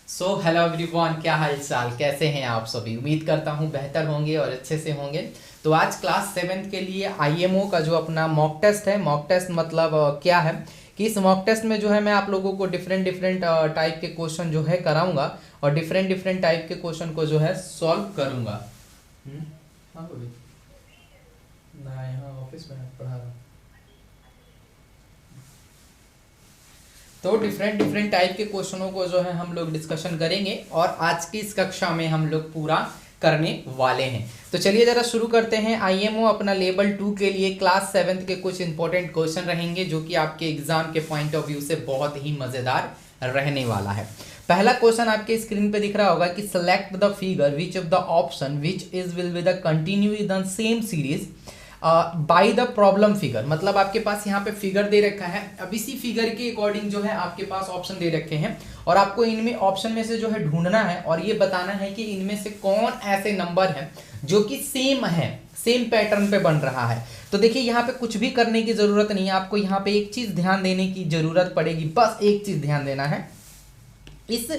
So hello everyone, क्या हाल चाल, कैसे हैं आप सभी। उम्मीद करता हूं बेहतर होंगे और अच्छे से होंगे। तो आज क्लास 7th के लिए आईएमओ का जो अपना मॉक टेस्ट है, मॉक टेस्ट मतलब क्या है कि इस मॉक टेस्ट में जो है मैं आप लोगों को डिफरेंट डिफरेंट टाइप के क्वेश्चन जो है कराऊंगा और डिफरेंट डिफरेंट टाइप के क्वेश्चन को जो है सॉल्व करूंगा। हाँ बोलिए। मैं यहाँ ऑफिस में पढ़ा रहा हूँ। तो डिफरेंट डिफरेंट टाइप के क्वेश्चनों को जो है हम लोग डिस्कशन करेंगे और आज की इस कक्षा में हम लोग पूरा करने वाले हैं। तो चलिए जरा शुरू करते हैं। आईएमओ अपना लेवल 2 के लिए क्लास 7th के कुछ इंपॉर्टेंट क्वेश्चन रहेंगे जो कि आपके एग्जाम के पॉइंट ऑफ व्यू से बहुत ही मजेदार रहने वाला है। पहला क्वेश्चन आपके स्क्रीन पे दिख रहा होगा कि select the figure which of the option which is will be the continue in the same series by the problem figure. मतलब आपके पास यहाँ पे फिगर दे रखा है, अब इसी फिगर के अकॉर्डिंग जो है आपके पास ऑप्शन दे रखे हैं और आपको इनमें ऑप्शन में से जो है ढूंढना है और ये बताना है कि इनमें से कौन ऐसे नंबर है जो कि सेम है, सेम पैटर्न पे बन रहा है। तो देखिए यहाँ पे कुछ भी करने की जरूरत नहीं है, आपको यहाँ पे एक चीज ध्यान देने की जरूरत पड़ेगी, बस एक चीज ध्यान देना है, इस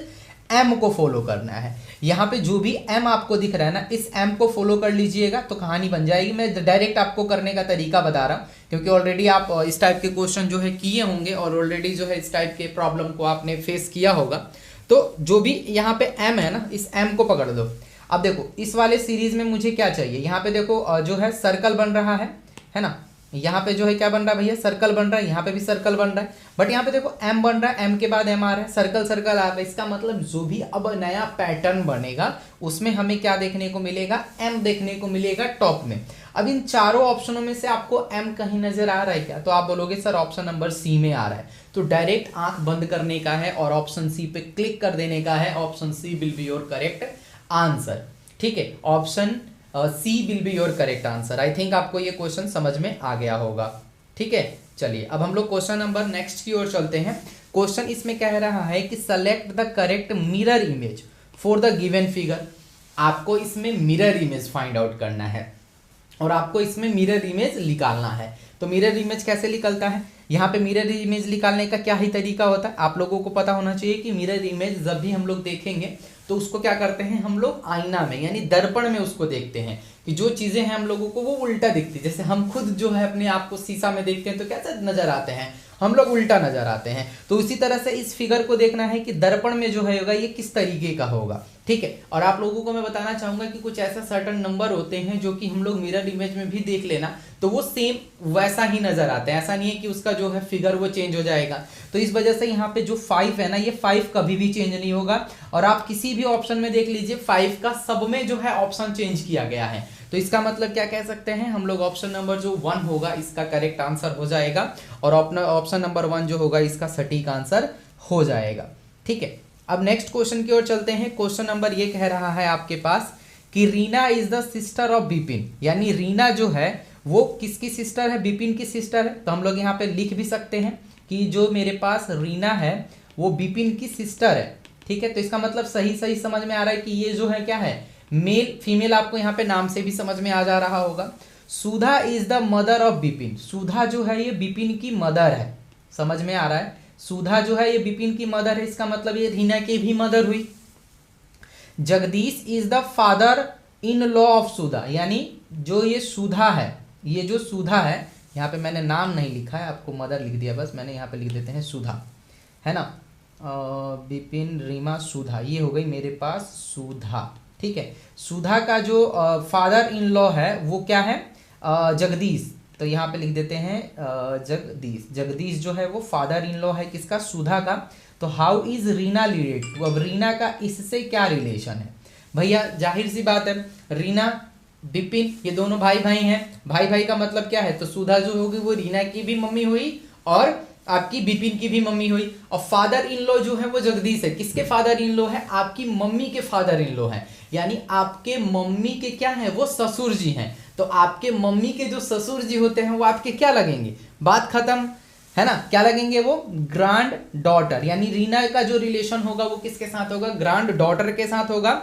एम को फॉलो करना है। यहाँ पे जो भी एम आपको दिख रहा है ना, इस एम को फॉलो कर लीजिएगा तो कहानी बन जाएगी। मैं डायरेक्ट आपको करने का तरीका बता रहा हूँ क्योंकि ऑलरेडी आप इस टाइप के क्वेश्चन जो है किए होंगे और ऑलरेडी जो है इस टाइप के प्रॉब्लम को आपने फेस किया होगा। तो जो भी यहाँ पे एम है ना, इस एम को पकड़ दो। अब देखो इस वाले सीरीज में मुझे क्या चाहिए, यहाँ पे देखो जो है सर्कल बन रहा है ना, यहाँ पे जो है क्या बन रहा है भैया, सर्कल बन रहा है, यहाँ पे भी सर्कल बन रहा है, बट यहाँ पे देखो एम बन रहा है, एम के बाद एम आ रहा है, सर्कल सर्कल आ रहा है। इसका मतलब जो भी अब नया पैटर्न बनेगा उसमें हमें क्या देखने को मिलेगा, एम देखने को मिलेगा टॉप में। अब इन चारों ऑप्शनों में से आपको एम कहीं नजर आ रहा है क्या, तो आप बोलोगे सर ऑप्शन नंबर सी में आ रहा है। तो डायरेक्ट आंख बंद करने का है और ऑप्शन सी पे क्लिक कर देने का है। Option c will be your correct answer. ठीक है, option c will be your correct answer. I think आपको ये क्वेश्चन समझ में आ गया होगा। ठीक है, चलिए अब हम लोग क्वेश्चन नंबर नेक्स्ट की ओर चलते हैं। क्वेश्चन इसमें कह रहा है कि select the correct mirror image for the given figure. आपको इसमें मिरर इमेज फाइंड आउट करना है और आपको इसमें मिरर इमेज निकालना है। तो मिरर इमेज कैसे निकलता है, यहाँ पे मिरर इमेज निकालने का क्या ही तरीका होता है, आप लोगों को पता होना चाहिए कि मिरर इमेज जब भी हम लोग देखेंगे तो उसको क्या करते हैं, हम लोग आईना में यानी दर्पण में उसको देखते हैं कि जो चीजें हैं हम लोगों को वो उल्टा दिखती है। जैसे हम खुद जो है अपने आप को शीशा में देखते हैं तो कैसे नजर आते हैं, हम लोग उल्टा नजर आते हैं। तो उसी तरह से इस फिगर को देखना है कि दर्पण में जो है होगा ये किस तरीके का होगा। ठीक है, और आप लोगों को मैं बताना चाहूंगा कि कुछ ऐसा सर्टन नंबर होते हैं जो कि हम लोग मिरर इमेज में भी देख लेना तो वो सेम वैसा ही नजर आता है, ऐसा नहीं है कि उसका जो है फिगर वो चेंज हो जाएगा। तो इस वजह से यहाँ पे जो 5 है ना, ये 5 कभी भी चेंज नहीं होगा और आप किसी भी ऑप्शन में देख लीजिए 5 का सब में जो है ऑप्शन चेंज किया गया है। तो इसका मतलब क्या कह सकते हैं हम लोग, ऑप्शन नंबर जो 1 होगा इसका करेक्ट आंसर हो जाएगा और ऑप्शन नंबर 1 जो होगा इसका सटीक आंसर हो जाएगा। ठीक है, अब नेक्स्ट क्वेश्चन की ओर चलते हैं। क्वेश्चन नंबर ये कह रहा है आपके पास कि Reena is the sister of Bipin, यानी रीना जो है वो किसकी सिस्टर है, बिपिन की सिस्टर है। तो हम लोग यहाँ पे लिख भी सकते हैं कि जो मेरे पास रीना है वो बिपिन की सिस्टर है। ठीक है, तो इसका मतलब सही सही समझ में आ रहा है कि ये जो है क्या है, मेल फीमेल आपको यहाँ पे नाम से भी समझ में आ जा रहा होगा। Sudha is the mother of Bipin, Sudha जो है ये बिपिन की मदर है, समझ में आ रहा है। सुधा जो है ये बिपिन की मदर है, इसका मतलब ये रीना की भी मदर हुई। Jagdish is the father in law of Sudha, यानी जो ये सुधा है, ये जो सुधा है, यहाँ पे मैंने नाम नहीं लिखा है, आपको मदर लिख दिया बस, मैंने यहाँ पे लिख देते हैं सुधा, है ना। बिपिन रीमा सुधा, ये हो गई मेरे पास सुधा। ठीक है, सुधा का जो फादर इन लॉ है वो क्या है, जगदीश। तो यहाँ पे लिख देते हैं जगदीश। जगदीश जो है वो फादर इन लॉ है किसका, सुधा का। तो हाउ इज रीना रिलेटेड, तो अब रीना का इससे क्या रिलेशन है भैया, जाहिर सी बात है रीना बिपिन ये दोनों भाई भाई हैं, भाई भाई का मतलब क्या है, तो सुधा जो होगी वो रीना की भी मम्मी हुई और आपकी बिपिन की भी मम्मी हुई। और फादर इन लॉ जो है वो जगदीश है, किसके फादर इन लॉ है, आपकी मम्मी के फादर इन लॉ है, यानी आपके मम्मी के क्या है, वो ससुर जी हैं। तो आपके मम्मी के जो ससुर जी होते हैं वो आपके क्या लगेंगे, बात खत्म, है ना, क्या लगेंगे वो, ग्रैंड डॉटर। यानी रीना का जो रिलेशन होगा वो किसके साथ होगा, ग्रैंड डॉटर के साथ होगा।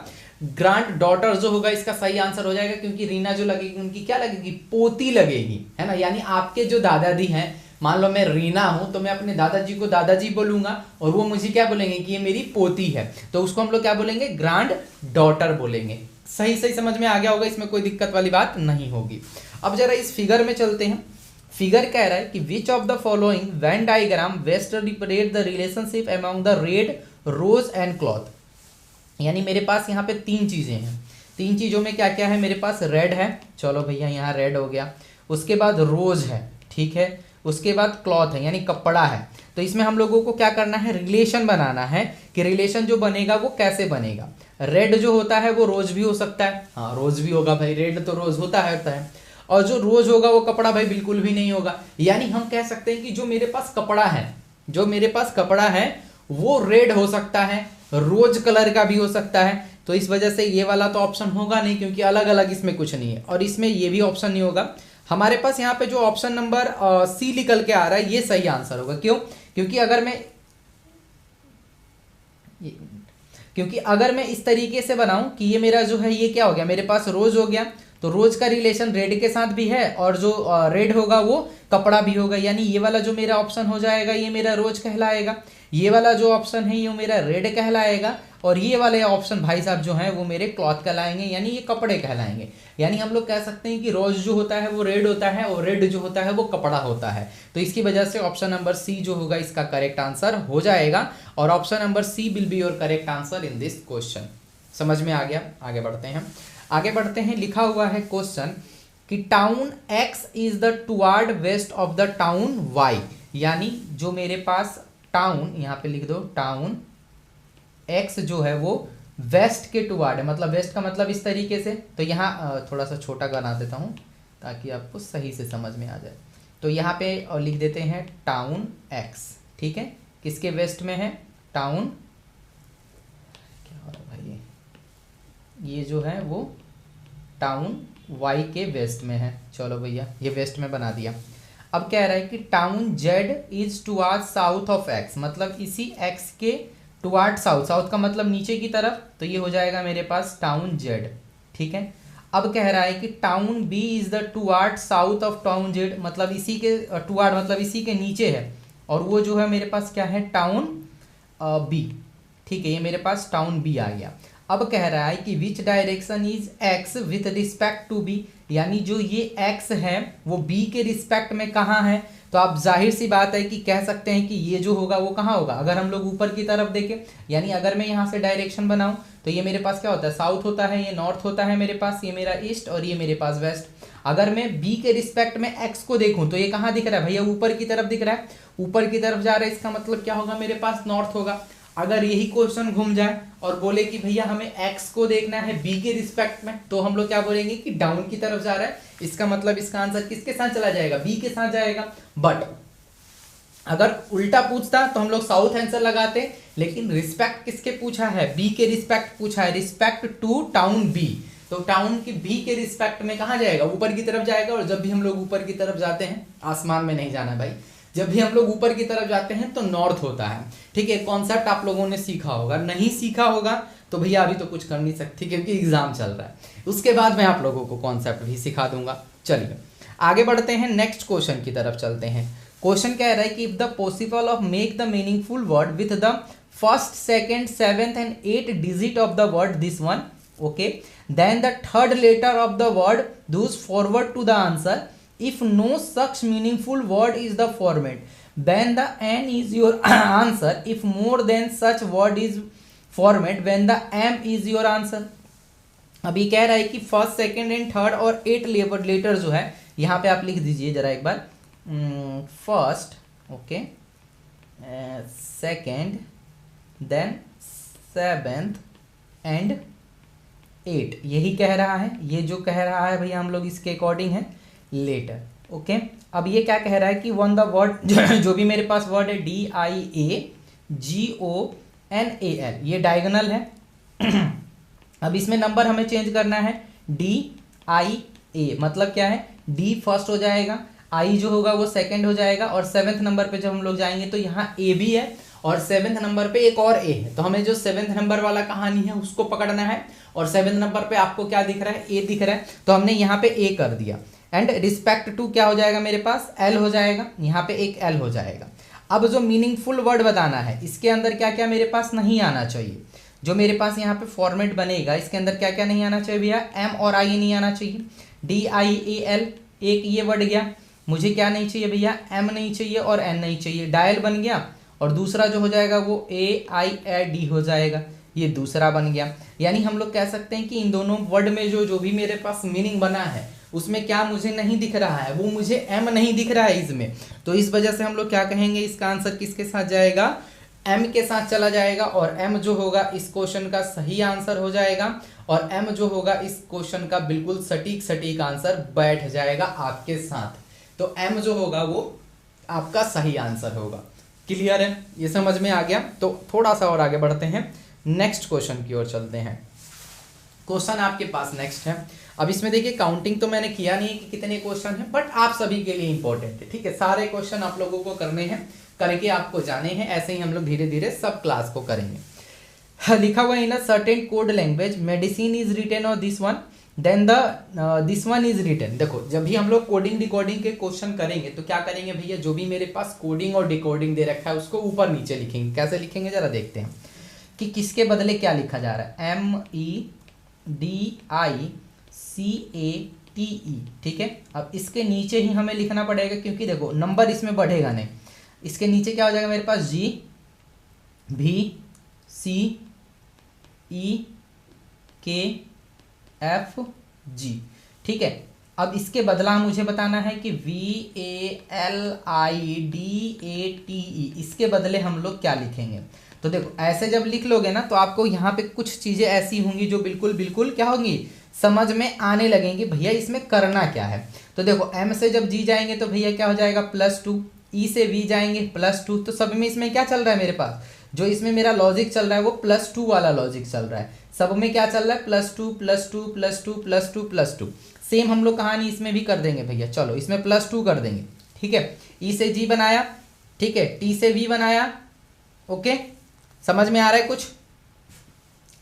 ग्रैंड डॉटर जो होगा इसका सही आंसर हो जाएगा क्योंकि रीना जो लगेगी उनकी क्या लगेगी, पोती लगेगी, है ना। यानी आपके जो दादाजी हैं मान लो मैं रीना हूं तो मैं अपने दादाजी को दादाजी बोलूंगा और वो मुझे क्या बोलेंगे कि ये मेरी पोती है, तो उसको हम लोग क्या बोलेंगे, ग्रैंड डॉटर बोलेंगे। सही सही समझ में आ गया होगा, इसमें कोई दिक्कत वाली बात नहीं होगी। अब जरा इस फिगर में चलते हैं। फिगर कह रहा है कि which of the following Venn diagram best represent the relationship among the red, rose and cloth. यानी मेरे पास यहाँ पे तीन चीजें हैं, तीन चीजों में क्या क्या है, मेरे पास रेड है, चलो भैया यहाँ रेड हो गया, उसके बाद रोज है, ठीक है, उसके बाद क्लॉथ है यानी कपड़ा है। तो इसमें हम लोगों को क्या करना है, रिलेशन बनाना है कि रिलेशन जो बनेगा वो कैसे बनेगा। रेड जो होता है वो रोज भी हो सकता है, हाँ रोज भी होगा भाई, रेड तो रोज होता है, और जो रोज होगा वो कपड़ा भाई बिल्कुल भी नहीं होगा। यानी हम कह सकते हैं कि जो मेरे पास कपड़ा है, जो मेरे पास कपड़ा है वो रेड हो सकता है, रोज कलर का भी हो सकता है। तो इस वजह से ये वाला तो ऑप्शन होगा नहीं, क्योंकि अलग अलग इसमें कुछ नहीं है, और इसमें ये भी ऑप्शन नहीं होगा। हमारे पास यहाँ पे जो ऑप्शन नंबर सी निकल के आ रहा है ये सही आंसर होगा। क्यों? क्योंकि अगर मैं इस तरीके से बनाऊं कि ये मेरा जो है ये क्या हो गया, मेरे पास रोज हो गया, तो रोज का रिलेशन रेड के साथ भी है, और जो रेड होगा वो कपड़ा भी होगा, यानी ये वाला जो मेरा ऑप्शन हो जाएगा ये मेरा रोज कहलाएगा, ये वाला जो ऑप्शन है ये मेरा रेड कहलाएगा, और ये वाले ऑप्शन भाई साहब जो हैं वो मेरे क्लॉथ कहलाएंगे, यानी ये कपड़े कहलाएंगे। यानी हम लोग कह सकते हैं कि रोज जो होता है वो रेड होता है और रेड जो होता है वो कपड़ा होता है। तो इसकी वजह से ऑप्शन नंबर सी जो होगा इसका करेक्ट आंसर हो जाएगा, और option number c will be your correct answer in this question. समझ में आ गया? आगे बढ़ते हैं। लिखा हुआ है क्वेश्चन कि town x is the toward west of the town y, यानी जो मेरे पास टाउन, यहाँ पे लिख दो टाउन एक्स जो है वो वेस्ट के टुवार्ड है, मतलब वेस्ट का मतलब इस तरीके से, तो यहाँ थोड़ा सा छोटा बना देता हूँ ताकि आपको सही से समझ में आ जाए। तो यहाँ पे लिख देते हैं टाउन एक्स, ठीक है, किसके वेस्ट में है, टाउन, क्या हो रहा है भाई, ये जो है वो टाउन वाई के वेस्ट में है। चलो भैया ये वेस्ट में बना दिया। अब कह रहा है कि town Z is toward south of x, मतलब इसी एक्स के टुवार्ड साउथ, साउथ का मतलब नीचे की तरफ, तो ये हो जाएगा मेरे पास टाउन जेड, ठीक है। अब कह रहा है कि town b is the toward south of town z, मतलब इसी के टुवार्ड मतलब इसी के नीचे है, और वो जो है मेरे पास क्या है, टाउन बी, ठीक है, ये मेरे पास टाउन बी आ गया। अब कह रहा है कि which direction is x with respect to b, यानी जो ये एक्स है वो बी के रिस्पेक्ट में कहाँ है। तो आप जाहिर सी बात है कि कह सकते हैं कि ये जो होगा वो कहाँ होगा, अगर हम लोग ऊपर की तरफ देखें, यानी अगर मैं यहाँ से डायरेक्शन बनाऊं तो ये मेरे पास क्या होता है, साउथ होता है, ये नॉर्थ होता है मेरे पास, ये मेरा ईस्ट और ये मेरे पास वेस्ट। अगर मैं बी के रिस्पेक्ट में एक्स को देखूं तो ये कहाँ दिख रहा है भैया, ऊपर की तरफ दिख रहा है, ऊपर की तरफ जा रहा है, इसका मतलब क्या होगा, मेरे पास नॉर्थ होगा। अगर यही क्वेश्चन घूम जाए और बोले कि भैया हमें एक्स को देखना है बी के रिस्पेक्ट में, तो हम लोग क्या बोलेंगे कि डाउन की तरफ जा रहा है, इसका मतलब इसका आंसर किसके साथ चला जाएगा, बी के साथ जाएगा। बट अगर उल्टा पूछता तो हम लोग साउथ आंसर लगाते, लेकिन रिस्पेक्ट किसके पूछा है, बी के रिस्पेक्ट पूछा है, रिस्पेक्ट टू टाउन बी, तो टाउन की बी के रिस्पेक्ट में कहाँ जाएगा, ऊपर की तरफ जाएगा। और जब भी हम लोग ऊपर की तरफ जाते हैं, आसमान में नहीं जाना भाई, जब भी हम लोग ऊपर की तरफ जाते हैं तो नॉर्थ होता है, ठीक है। कॉन्सेप्ट आप लोगों ने सीखा होगा, नहीं सीखा होगा तो भैया अभी तो कुछ कर नहीं सकती क्योंकि एग्जाम चल रहा है, उसके बाद मैं आप लोगों को कॉन्सेप्ट भी सिखा दूंगा। चलिए आगे बढ़ते हैं, नेक्स्ट क्वेश्चन की तरफ चलते हैं। क्वेश्चन कह रहा है कि if the possible of make the meaningful word with the first, second, 7th and 8th digit of the word this one, okay, then the third letter of the word goes forward to the answer. If no such meaningful word is the format, then the n is your answer. If more than such word is format, when the m is your answer. अभी कह रहा है कि first, second and third और 8 letter जो है यहाँ पे आप लिख दीजिए जरा एक बार, first, okay, second, then 7th and 8, यही कह रहा है। ये जो कह रहा है भैया हम लोग इसके अकॉर्डिंग है लेटर, ओके। अब ये क्या कह रहा है कि वन द वर्ड जो भी मेरे पास वर्ड है DIAGONAL, ये डायगोनल है। अब इसमें नंबर हमें चेंज करना है, DIA मतलब क्या है, D फर्स्ट हो जाएगा, I जो होगा वो सेकंड हो जाएगा, और 7th नंबर पे जब हम लोग जाएंगे तो यहाँ A भी है और 7th नंबर पे एक और A है, तो हमें जो 7th नंबर वाला कहानी है उसको पकड़ना है। और 7th नंबर पे आपको क्या दिख रहा है, A दिख रहा है, तो हमने यहाँ पे A कर दिया। एंड रिस्पेक्ट टू क्या हो जाएगा मेरे पास, एल हो जाएगा, यहाँ पे एक एल हो जाएगा। अब जो मीनिंगफुल वर्ड बताना है इसके अंदर क्या क्या मेरे पास नहीं आना चाहिए, जो मेरे पास यहाँ पे फॉर्मेट बनेगा इसके अंदर क्या क्या नहीं आना चाहिए भैया, एम और आई नहीं आना चाहिए, डी आई ए एल एक ये वर्ड गया, मुझे क्या नहीं चाहिए भैया, एम नहीं चाहिए और एन नहीं चाहिए, डायल बन गया, और दूसरा जो हो जाएगा वो ए आई ए डी हो जाएगा, ये दूसरा बन गया। यानी हम लोग कह सकते हैं कि इन दोनों वर्ड में जो जो भी मेरे पास मीनिंग बना है उसमें क्या मुझे नहीं दिख रहा है, वो मुझे एम नहीं दिख रहा है इसमें, तो इस वजह से हम लोग क्या कहेंगे, इसका आंसर किसके साथ जाएगा, एम के साथ चला जाएगा, और एम जो होगा इस क्वेश्चन का सही आंसर हो जाएगा, और एम जो होगा इस क्वेश्चन का बिल्कुल सटीक सटीक आंसर बैठ जाएगा आपके साथ, तो एम जो होगा वो आपका सही आंसर होगा। क्लियर है, ये समझ में आ गया। तो थोड़ा सा और आगे बढ़ते हैं, नेक्स्ट क्वेश्चन की ओर चलते हैं। क्वेश्चन आपके पास नेक्स्ट है। अब इसमें देखिए काउंटिंग तो मैंने किया नहीं कि कितने क्वेश्चन हैं, बट आप सभी के लिए इंपॉर्टेंट है, ठीक है, सारे क्वेश्चन आप लोगों को करने हैं, करके आपको जाने हैं, ऐसे ही हम लोग धीरे धीरे सब क्लास को करेंगे। लिखा हुआ in a certain code language medicine is written और this one then the this one is written. देखो जब भी हम लोग कोडिंग डिकोडिंग के क्वेश्चन करेंगे तो क्या करेंगे भैया, जो भी मेरे पास कोडिंग और डिकोडिंग दे रखा है उसको ऊपर नीचे लिखेंगे। कैसे लिखेंगे जरा देखते हैं कि किसके बदले क्या लिखा जा रहा है, M E D I C A T E, ठीक है। अब इसके नीचे ही हमें लिखना पड़ेगा क्योंकि देखो नंबर इसमें बढ़ेगा नहीं, इसके नीचे क्या हो जाएगा मेरे पास, जी भी सी ई के एफ जी, ठीक है। अब इसके बदला मुझे बताना है कि V A L I D A T ई, इसके बदले हम लोग क्या लिखेंगे। तो देखो ऐसे जब लिख लोगे ना तो आपको यहाँ पे कुछ चीज़ें ऐसी होंगी जो बिल्कुल बिल्कुल क्या होंगी, समझ में आने लगेंगी भैया इसमें करना क्या है। तो देखो एम से जब जी जाएंगे तो भैया क्या हो जाएगा +2, ई से वी जाएंगे +2, तो सब में इसमें क्या चल रहा है मेरे पास, जो इसमें मेरा लॉजिक चल रहा है वो +2 वाला लॉजिक चल रहा है, सब में क्या चल रहा है +2 +2 +2 +2 +2। सेम हम लोग कहानी इसमें भी कर देंगे भैया, चलो इसमें +2 कर देंगे, ठीक है। ई से जी बनाया, ठीक है, टी से वी बनाया, ओके, समझ में आ रहा है कुछ,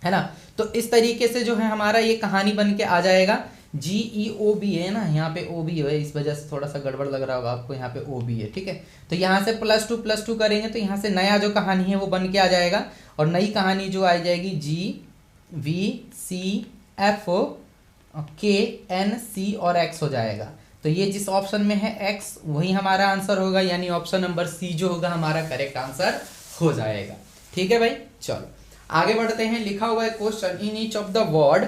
है ना। तो इस तरीके से जो है हमारा ये कहानी बन के आ जाएगा। जी ई ओ बी है ना, यहाँ पे ओ बी है, इस वजह से थोड़ा सा गड़बड़ लग रहा होगा आपको, यहाँ पे ओ बी है, ठीक है। तो यहाँ से +2 करेंगे तो यहाँ से नया जो कहानी है वो बन के आ जाएगा, और नई कहानी जो आ जाएगी जी वी सी एफ के एन सी और एक्स हो जाएगा। तो ये जिस ऑप्शन में है एक्स वही हमारा आंसर होगा, यानी ऑप्शन नंबर सी जो होगा हमारा करेक्ट आंसर हो जाएगा, ठीक है भाई। चलो आगे बढ़ते हैं। लिखा हुआ है question, in each of the word,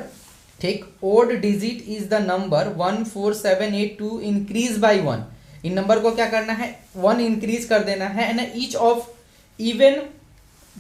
ठीक, odd digit is the number 14782 increase by 1। इन नंबर को क्या करना है, 1 इंक्रीज कर देना है, and each of even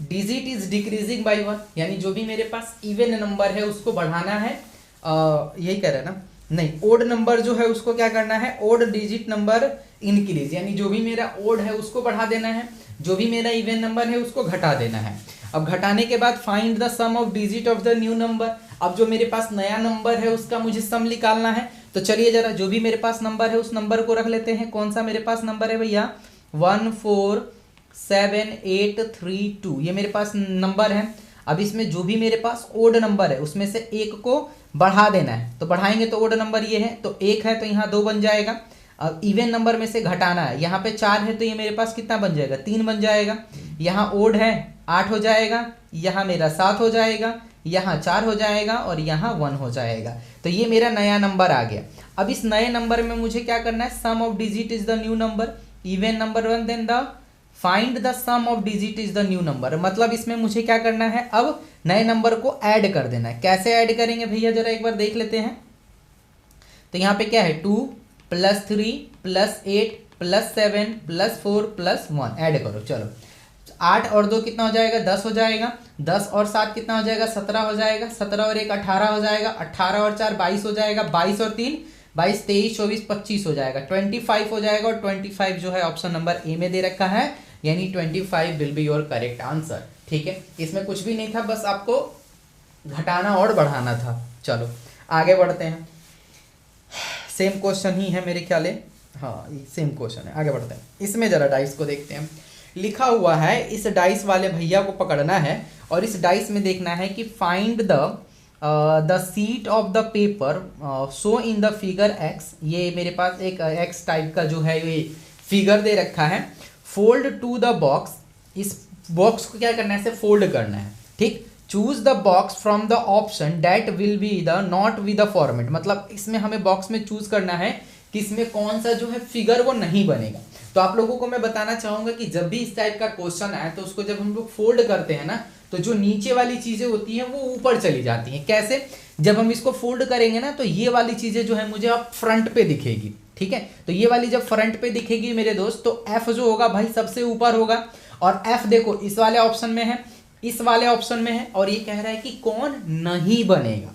digit is decreasing by 1, यानी जो भी मेरे पास इवन नंबर है उसको बढ़ाना है, यही कह रहे हैं ना, नहीं, ओड नंबर जो है उसको क्या करना है, ओड डिजिट नंबर इंक्रीज, यानी जो भी मेरा ओड है उसको बढ़ा देना है, जो भी मेरा इवन नंबर है उसको घटा देना है। अब घटाने के बाद find the sum of digit of the new number. अब जो मेरे पास नया नंबर है उसका मुझे सम निकालना है, तो चलिए जरा जो भी मेरे पास नंबर है उस नंबर को रख लेते हैं। कौन सा मेरे पास नंबर है भैया, 14782, ये मेरे पास नंबर है। अब इसमें जो भी मेरे पास ओड नंबर है उसमें से एक को बढ़ा देना है, तो बढ़ाएंगे तो ओड नंबर ये है तो 1 है तो यहाँ 2 बन जाएगा। अब इवन नंबर में से घटाना है, यहाँ पे 4 है तो ये मेरे पास कितना बन जाएगा, 3 बन जाएगा। यहाँ ओड है 8 हो जाएगा, यहाँ मेरा 7 हो जाएगा, यहाँ 4 हो जाएगा और यहाँ 1 हो जाएगा। तो ये मेरा नया नंबर आ गया। अब इस नए नंबर में मुझे क्या करना है, sum of digit is the new number, even number 1 then the find the sum of digit is the new number. मतलब इसमें मुझे क्या करना है, अब नए नंबर को ऐड कर देना है। कैसे ऐड करेंगे भैया जरा एक बार देख लेते हैं। तो यहाँ पे क्या है, 2 + 3 + 8 + 7 + 4 + 1 ऐड करो। चलो 8 और 2 कितना हो जाएगा, 10 हो जाएगा, 10 और 7 कितना हो जाएगा, 17 हो जाएगा, 17 और 1 18 हो जाएगा, 18 और 4 22 हो जाएगा, 22 और 3 22 23 24 25 हो जाएगा, 25 हो जाएगा, और 25 जो है ऑप्शन नंबर ए में दे रखा है, यानी 25 will be your correct answer. ठीक है, इसमें कुछ भी नहीं था, बस आपको घटाना और बढ़ाना था। चलो आगे बढ़ते हैं, सेम क्वेश्चन ही है मेरे ख्याल, हाँ सेम क्वेश्चन है। आगे बढ़ते हैं, इसमें जरा डाइस को देखते हैं। लिखा हुआ है इस डाइस वाले भैया को पकड़ना है और इस डाइस में देखना है कि find the the seat of the paper show in the figure x, ये मेरे पास एक एक्स टाइप का जो है ये फिगर दे रखा है। फोल्ड टू द बॉक्स, इस बॉक्स को क्या करना है, इसे फोल्ड करना है, ठीक। Choose the box from the option that will be the not with the format, मतलब इसमें हमें बॉक्स में चूज करना है कि इसमें कौन सा जो है फिगर वो नहीं बनेगा। तो आप लोगों को मैं बताना चाहूंगा कि जब भी इस टाइप का क्वेश्चन आए तो उसको जब हम लोग फोल्ड करते हैं ना, तो जो नीचे वाली चीजें होती हैं वो ऊपर चली जाती हैं। कैसे? जब हम इसको फोल्ड करेंगे ना तो ये वाली चीजें जो है मुझे अब फ्रंट पे दिखेगी, ठीक है। तो ये वाली जब फ्रंट पे दिखेगी मेरे दोस्त, तो एफ जो होगा भाई सबसे ऊपर होगा, और एफ देखो इस वाले ऑप्शन में है, इस वाले ऑप्शन में है, और ये कह रहा है कि कौन नहीं बनेगा,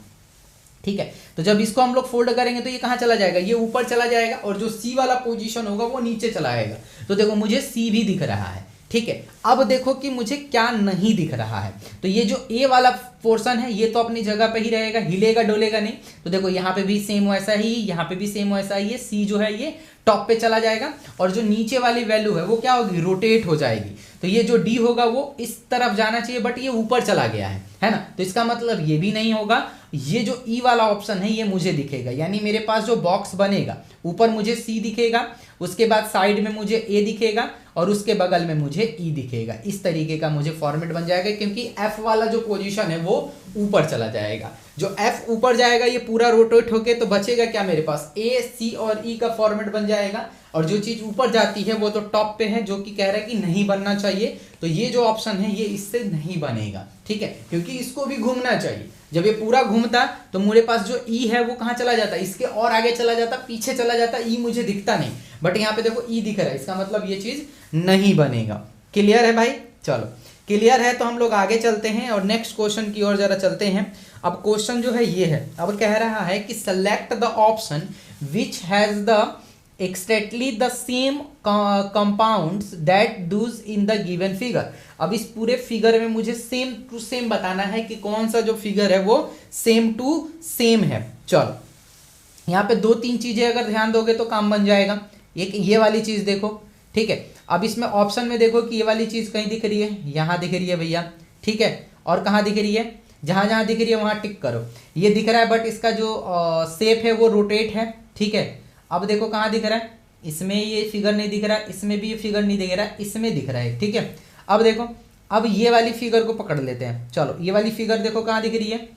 ठीक है। तो जब इसको हम लोग फोल्ड करेंगे तो ये कहां चला जाएगा, ये ऊपर चला जाएगा, और जो सी वाला पोजीशन होगा वो नीचे चला आएगा। तो देखो मुझे सी भी दिख रहा है, ठीक है। अब देखो कि मुझे क्या नहीं दिख रहा है, तो ये जो ए वाला पोर्शन है ये तो अपनी जगह पे ही रहेगा, हिलेगा डोलेगा नहीं। तो देखो यहाँ पे भी सेम वैसा ही, यहाँ पे भी सेम वैसा ही है, सी जो है ये टॉप पे चला जाएगा, और जो नीचे वाली वैल्यू है वो क्या होगी, रोटेट हो जाएगी। तो ये जो डी होगा वो इस तरफ जाना चाहिए, बट ये ऊपर चला गया है ना। तो इसका मतलब ये भी नहीं होगा। ये जो ई वाला ऑप्शन है ये मुझे दिखेगा, यानी मेरे पास जो बॉक्स बनेगा, ऊपर मुझे सी दिखेगा, उसके बाद साइड में मुझे ए दिखेगा, और उसके बगल में मुझे ई दिखेगा। इस तरीके का मुझे फॉर्मेट बन जाएगा, क्योंकि एफ वाला जो पोजीशन है वो ऊपर चला जाएगा। जो एफ ऊपर जाएगा ये पूरा रोटेट होके, तो बचेगा क्या मेरे पास, ए सी और ई का फॉर्मेट बन जाएगा, और जो चीज ऊपर जाती है वो तो टॉप पे है, जो कि कह रहा है कि नहीं बनना चाहिए। तो ये जो ऑप्शन है ये इससे नहीं बनेगा, ठीक है, क्योंकि इसको भी घूमना चाहिए। जब ये पूरा घूमता तो मेरे पास जो ई है वो कहाँ चला जाता, इसके और आगे चला जाता, पीछे चला जाता, ई मुझे दिखता नहीं, बट यहाँ पे देखो ई दिख रहा है, इसका मतलब ये चीज नहीं बनेगा। क्लियर है भाई? चलो क्लियर है तो हम लोग आगे चलते हैं और नेक्स्ट क्वेश्चन की ओर जरा चलते हैं। अब क्वेश्चन जो है ये है, अब कह रहा है कि select the option which has the exactly the same compounds that does in the given figure. अब इस पूरे फिगर में मुझे सेम टू सेम बताना है कि कौन सा जो फिगर है वो सेम टू सेम है। चलो यहाँ पे दो तीन चीजें अगर ध्यान दोगे तो काम बन जाएगा। एक ये वाली चीज देखो, ठीक है। अब इसमें ऑप्शन में देखो कि ये वाली चीज कहीं दिख रही है, यहाँ दिख रही है भैया, ठीक है, और कहाँ दिख रही है, जहां जहां दिख रही है वहां टिक करो। ये दिख रहा है, बट इसका जो शेप है वो रोटेट है, ठीक है। अब देखो कहाँ दिख रहा है, इसमें ये फिगर नहीं दिख रहा है, इसमें भी ये फिगर नहीं दिख रहा है, इसमें दिख रहा है, ठीक है। अब देखो, अब ये वाली फिगर को पकड़ लेते हैं। चलो ये वाली फिगर देखो कहाँ दिख रही है,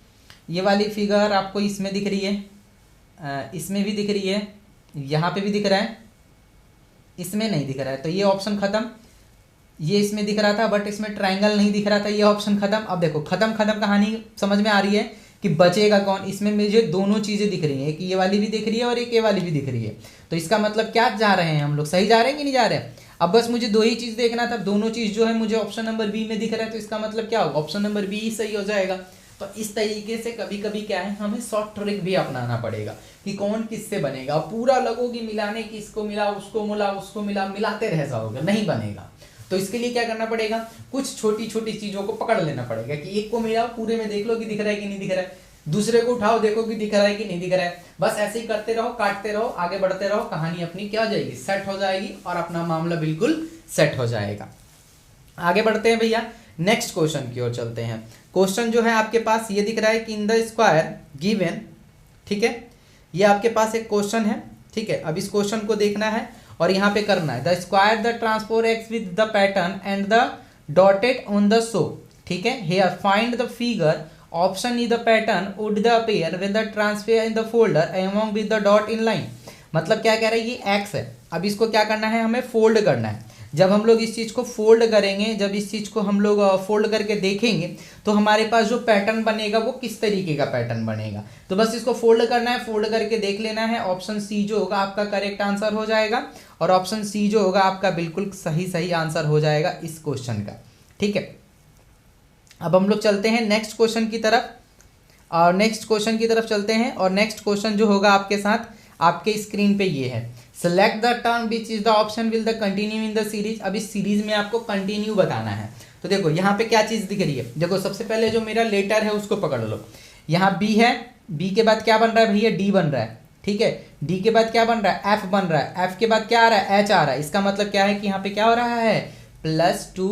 ये वाली फिगर आपको इसमें दिख रही है, इसमें भी दिख रही है, यहाँ पे भी दिख रहा है, इसमें नहीं दिख रहा है, तो ये ऑप्शन खत्म। ये इसमें दिख रहा था बट इसमें ट्रायंगल नहीं दिख रहा था, ये ऑप्शन खत्म। अब देखो खत्म खत्म कहानी समझ में आ रही है कि बचेगा कौन। इसमें मुझे दोनों चीजें दिख रही हैं, एक ये वाली भी दिख रही है और एक ये वाली भी दिख रही है। तो इसका मतलब क्या जा रहे हैं हम लोग, सही जा रहे हैं कि नहीं जा रहे हैं। अब बस मुझे दो ही चीज देखना था, दोनों चीज जो है मुझे ऑप्शन नंबर बी में दिख रहा है, तो इसका मतलब क्या होगा, ऑप्शन नंबर बी ही सही हो जाएगा। तो इस तरीके से कभी कभी क्या है, हमें शॉर्ट ट्रिक भी अपनाना पड़ेगा कि कौन किससे बनेगा। पूरा लगोगी मिलाने की, इसको मिला उसको मिला उसको मिला, मिलाते रह जाओगे, नहीं बनेगा। तो इसके लिए क्या करना पड़ेगा, कुछ छोटी छोटी चीजों को पकड़ लेना पड़ेगा कि एक को मिलाओ, पूरे में देख लो कि दिख रहा है कि नहीं दिख रहा है, दूसरे को उठाओ देखो कि दिख रहा है कि नहीं दिख रहा है। बस ऐसे ही करते रहो, काटते रहो, आगे बढ़ते रहो, कहानी अपनी क्या हो जाएगी, सेट हो जाएगी, और अपना मामला बिल्कुल सेट हो जाएगा। आगे बढ़ते हैं भैया, नेक्स्ट क्वेश्चन की ओर चलते हैं। क्वेश्चन जो है आपके पास ये दिख रहा है कि इन द स्क्वायर गिवन, ठीक है, ये आपके पास एक क्वेश्चन है, ठीक है। अब इस क्वेश्चन को देखना है और यहाँ पे करना है, the square the transpose x with the pattern and the dotted on the show, ठीक है। Here find the figure, option E the pattern would the appear when the transfer in the folder among with the dot in line. मतलब क्या कह रहा है, ये x है, अब इसको क्या करना है, हमें फोल्ड करना है। जब हम लोग इस चीज़ को फोल्ड करेंगे, जब इस चीज़ को हम लोग फोल्ड करके देखेंगे तो हमारे पास जो पैटर्न बनेगा वो किस तरीके का पैटर्न बनेगा। तो बस इसको फोल्ड करना है, फोल्ड करके देख लेना है। ऑप्शन सी जो होगा आपका करेक्ट आंसर हो जाएगा, और ऑप्शन सी जो होगा आपका बिल्कुल सही आंसर हो जाएगा इस क्वेश्चन का, ठीक है। अब हम लोग चलते हैं नेक्स्ट क्वेश्चन की तरफ, और नेक्स्ट क्वेश्चन की तरफ चलते हैं। और नेक्स्ट क्वेश्चन जो होगा आपके साथ आपके स्क्रीन पे ये है, select the term which is the option will the continue in the series. अब इस सीरीज में आपको कंटिन्यू बताना है। तो देखो यहाँ पे क्या चीज दिख रही है, देखो सबसे पहले जो मेरा लेटर है उसको पकड़ लो। यहाँ बी है, बी के बाद क्या बन रहा है भैया, डी बन रहा है, ठीक है। डी के बाद क्या बन रहा है, एफ बन रहा है, एफ के बाद क्या आ रहा है, एच आ रहा है। इसका मतलब क्या है कि यहाँ पे क्या हो रहा है, +2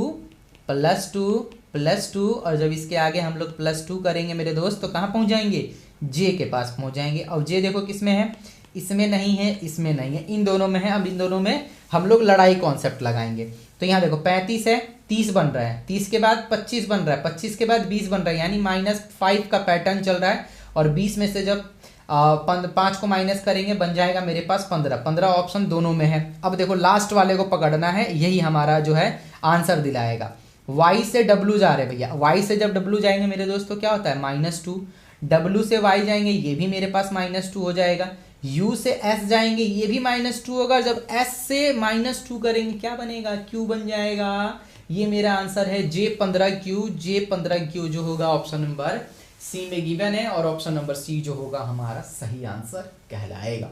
+ 2 +2 और जब इसके आगे हम लोग +2 करेंगे मेरे दोस्त तो कहाँ पहुँच जाएंगे, जे के पास पहुँच जाएंगे। अब जे देखो किस में है, इसमें नहीं है, इसमें नहीं है, इन दोनों में है। अब इन दोनों में हम लोग लड़ाई कॉन्सेप्ट लगाएंगे। तो यहाँ देखो 35 है, 30 बन रहा है, 30 के बाद 25 बन रहा है, 25 के बाद 20 बन रहा है, यानी -5 का पैटर्न चल रहा है। और 20 में से जब 5 को माइनस करेंगे बन जाएगा मेरे पास 15। 15 ऑप्शन दोनों में है। अब देखो लास्ट वाले को पकड़ना है, यही हमारा जो है आंसर दिलाएगा। y से w जा रहे भैया, y से जब w जाएंगे मेरे दोस्त तो क्या होता है -2, w से y जाएंगे ये भी मेरे पास -2 हो जाएगा, u से s जाएंगे ये भी -2 होगा। जब s से -2 करेंगे क्या बनेगा, q बन जाएगा। ये मेरा आंसर है J15Q। J15Q जो होगा ऑप्शन नंबर सी में गिवन है और ऑप्शन नंबर सी जो होगा हमारा सही आंसर कहलाएगा।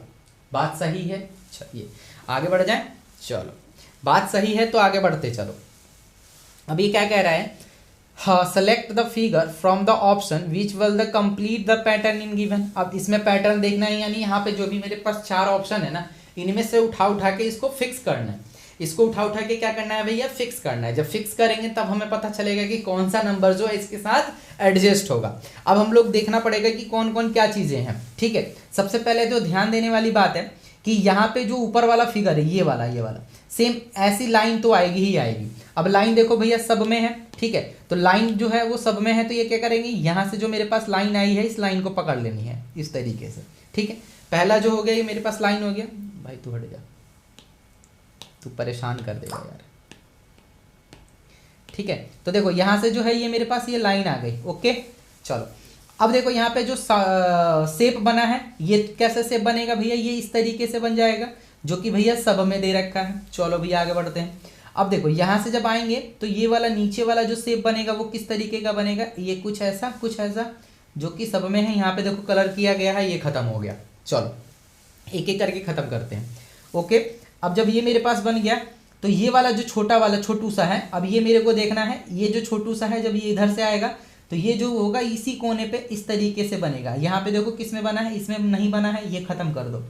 बात सही है, चलिए आगे बढ़ जाएं। चलो बात सही है तो आगे बढ़ते चलो। अब ये क्या कह रहा है, select the figure from the option which will the complete the pattern in given. अब इसमें पैटर्न देखना है, यानी यहाँ पे जो भी मेरे पास 4 ऑप्शन है ना, इनमें से उठा के इसको फिक्स करना है। इसको उठा के क्या करना है भैया, फिक्स करना है। जब फिक्स करेंगे तब हमें पता चलेगा कि कौन सा नंबर जो है इसके साथ एडजस्ट होगा। अब हम लोग देखना पड़ेगा कि कौन कौन क्या चीज़ें हैं, ठीक है। सबसे पहले जो ध्यान देने वाली बात है कि यहाँ पे जो ऊपर वाला फिगर है ये वाला सेम ऐसी लाइन तो आएगी ही आएगी। अब लाइन देखो भैया सब में है, ठीक है, तो लाइन जो है वो सब में है, तो ये क्या करेंगे, यहाँ से जो मेरे पास लाइन आई है इस लाइन को पकड़ लेनी है इस तरीके से, ठीक है। पहला जो हो गया ये मेरे पास लाइन हो गया, भाई तू हट जा, तू परेशान कर देगा यार, ठीक है। तो देखो यहाँ से जो है ये मेरे पास ये लाइन आ गई, ओके। चलो अब देखो यहाँ पे जो शेप बना है ये कैसे शेप बनेगा भैया, ये इस तरीके से बन जाएगा जो कि भैया सब में दे रखा है। चलो भैया आगे बढ़ते हैं। अब देखो यहाँ से जब आएंगे तो ये वाला नीचे वाला जो शेप बनेगा वो किस तरीके का बनेगा, ये कुछ ऐसा जो कि सब में है। यहाँ पे देखो कलर किया गया है, ये खत्म हो गया। चलो एक एक करके खत्म करते हैं, ओके। अब जब ये मेरे पास बन गया तो ये वाला जो छोटू सा है, अब ये मेरे को देखना है, ये जो छोटू सा है जब ये इधर से आएगा तो ये जो होगा इसी कोने पे इस तरीके से बनेगा। यहाँ पे देखो किस में बना है, इसमें नहीं बना है, ये खत्म कर दो।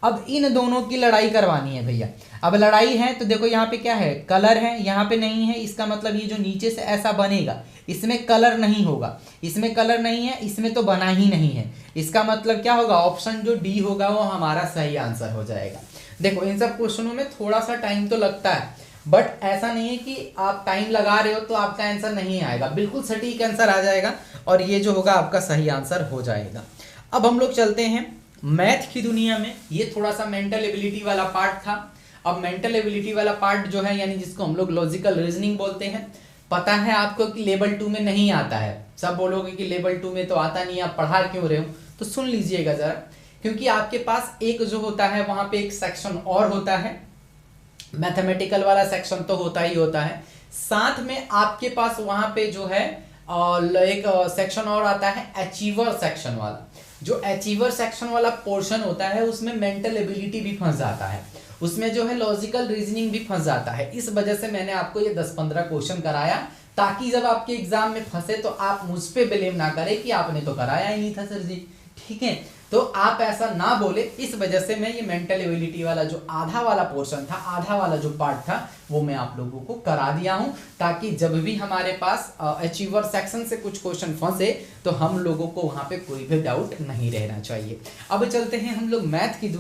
अब इन दोनों की लड़ाई करवानी है भैया। अब लड़ाई है तो देखो यहाँ पे क्या है, कलर है, यहाँ पे नहीं है, इसका मतलब ये जो नीचे से ऐसा बनेगा इसमें कलर नहीं होगा, इसमें कलर नहीं है, इसमें तो बना ही नहीं है। इसका मतलब क्या होगा, ऑप्शन जो डी होगा वो हमारा सही आंसर हो जाएगा। देखो इन सब क्वेश्चनों में थोड़ा सा टाइम तो लगता है, बट ऐसा नहीं है कि आप टाइम लगा रहे हो तो आपका आंसर नहीं आएगा, बिल्कुल सटीक आंसर आ जाएगा और ये जो होगा आपका सही आंसर हो जाएगा। अब हम लोग चलते हैं मैथ की दुनिया में। ये थोड़ा सा मेंटल एबिलिटी वाला पार्ट था। अब मेंटल एबिलिटी वाला पार्ट जो है, यानी जिसको हम लोग लॉजिकल रीजनिंग बोलते हैं, पता है आपको कि लेवल 2 में नहीं आता है। सब बोलोगे कि लेवल 2 में तो आता नहीं, आप पढ़ा क्यों रहे हो, तो सुन लीजिएगा जरा, क्योंकि आपके पास एक जो होता है वहां पे एक सेक्शन और होता है, मैथमेटिकल वाला सेक्शन तो होता ही होता है, साथ में आपके पास वहां पे जो है एक सेक्शन और आता है अचीवर सेक्शन वाला। जो अचीवर सेक्शन वाला पोर्शन होता है उसमें मेंटल एबिलिटी भी फंस जाता है, उसमें जो है लॉजिकल रीजनिंग भी फंस जाता है। इस वजह से मैंने आपको ये 10-15 क्वेश्चन कराया, ताकि जब आपके एग्जाम में फंसे तो आप मुझ पे ब्लेम ना करें कि आपने तो कराया ही नहीं था सर जी, ठीक है। तो आप ऐसा ना बोले, इस वजह से मैं ये मेंटल एबिलिटी वाला जो आधा वाला पोर्शन था, आधा वाला जो पार्ट था, वो मैं आप लोगों को करा दिया हूं, ताकि जब भी हमारे पास अचीवर सेक्शन से कुछ क्वेश्चन फंसे तो हम लोगों को वहां पे कोई भी डाउट नहीं रहना चाहिए। अब चलते हैं हम लोग मैथ की